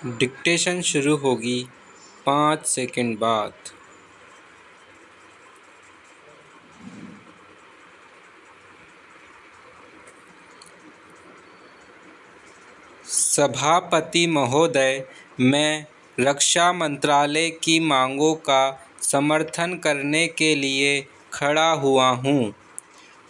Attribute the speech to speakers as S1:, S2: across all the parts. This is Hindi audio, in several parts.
S1: डिक्टेशन शुरू होगी 5 सेकंड बाद। सभापति महोदय, मैं रक्षा मंत्रालय की मांगों का समर्थन करने के लिए खड़ा हुआ हूँ।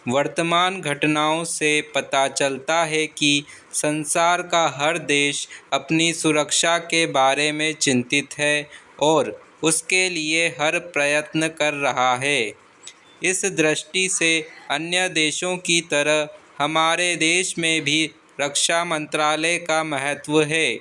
S1: वर्तमान घटनाओं से पता चलता है कि संसार का हर देश अपनी सुरक्षा के बारे में चिंतित है और उसके लिए हर प्रयत्न कर रहा है। इस दृष्टि से अन्य देशों की तरह हमारे देश में भी रक्षा मंत्रालय का महत्व है।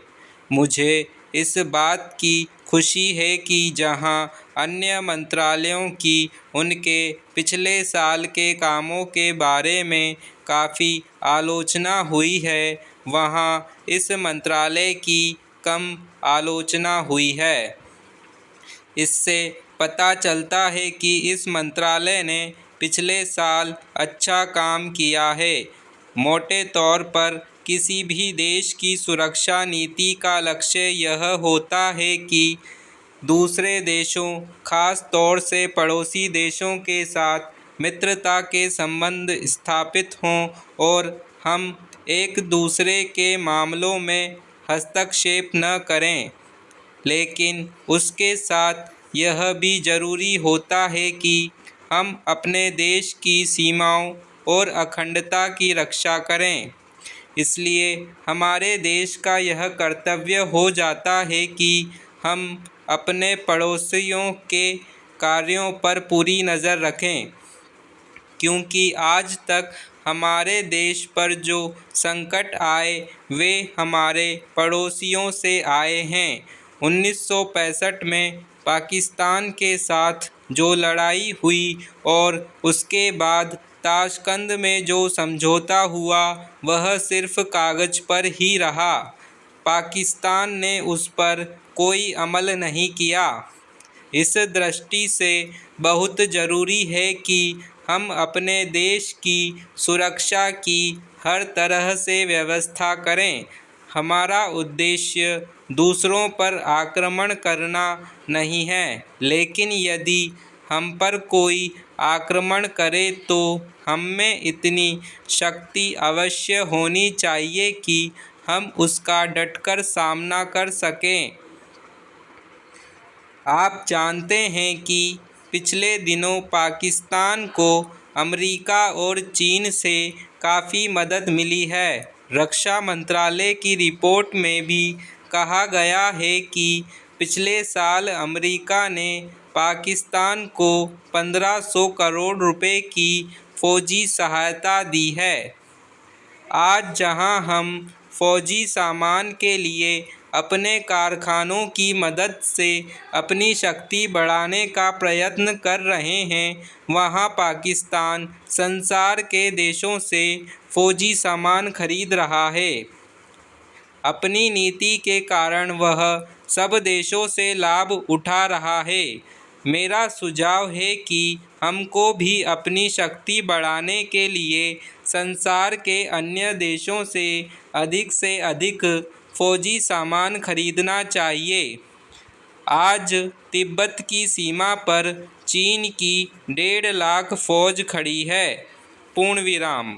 S1: मुझे इस बात की खुशी है कि जहां अन्य मंत्रालयों की उनके पिछले साल के कामों के बारे में काफ़ी आलोचना हुई है, वहां इस मंत्रालय की कम आलोचना हुई है। इससे पता चलता है कि इस मंत्रालय ने पिछले साल अच्छा काम किया है। मोटे तौर पर किसी भी देश की सुरक्षा नीति का लक्ष्य यह होता है कि दूसरे देशों, खास तौर से पड़ोसी देशों के साथ मित्रता के संबंध स्थापित हों और हम एक दूसरे के मामलों में हस्तक्षेप न करें। लेकिन उसके साथ यह भी ज़रूरी होता है कि हम अपने देश की सीमाओं और अखंडता की रक्षा करें। इसलिए हमारे देश का यह कर्तव्य हो जाता है कि हम अपने पड़ोसियों के कार्यों पर पूरी नज़र रखें, क्योंकि आज तक हमारे देश पर जो संकट आए वे हमारे पड़ोसियों से आए हैं। 1965 में पाकिस्तान के साथ जो लड़ाई हुई और उसके बाद ताशकंद में जो समझौता हुआ, वह सिर्फ कागज़ पर ही रहा। पाकिस्तान ने उस पर कोई अमल नहीं किया। इस दृष्टि से बहुत ज़रूरी है कि हम अपने देश की सुरक्षा की हर तरह से व्यवस्था करें। हमारा उद्देश्य दूसरों पर आक्रमण करना नहीं है, लेकिन यदि हम पर कोई आक्रमण करे तो हम में इतनी शक्ति अवश्य होनी चाहिए कि हम उसका डटकर सामना कर सकें। आप जानते हैं कि पिछले दिनों पाकिस्तान को अमेरिका और चीन से काफ़ी मदद मिली है। रक्षा मंत्रालय की रिपोर्ट में भी कहा गया है कि पिछले साल अमेरिका ने पाकिस्तान को 1500 करोड़ रुपए की फ़ौजी सहायता दी है। आज जहां हम फ़ौजी सामान के लिए अपने कारखानों की मदद से अपनी शक्ति बढ़ाने का प्रयत्न कर रहे हैं, वहां पाकिस्तान संसार के देशों से फ़ौजी सामान खरीद रहा है। अपनी नीति के कारण वह सब देशों से लाभ उठा रहा है। मेरा सुझाव है कि हमको भी अपनी शक्ति बढ़ाने के लिए संसार के अन्य देशों से अधिक फ़ौजी सामान खरीदना चाहिए। आज तिब्बत की सीमा पर चीन की 1.5 लाख फ़ौज खड़ी है। पूर्ण विराम।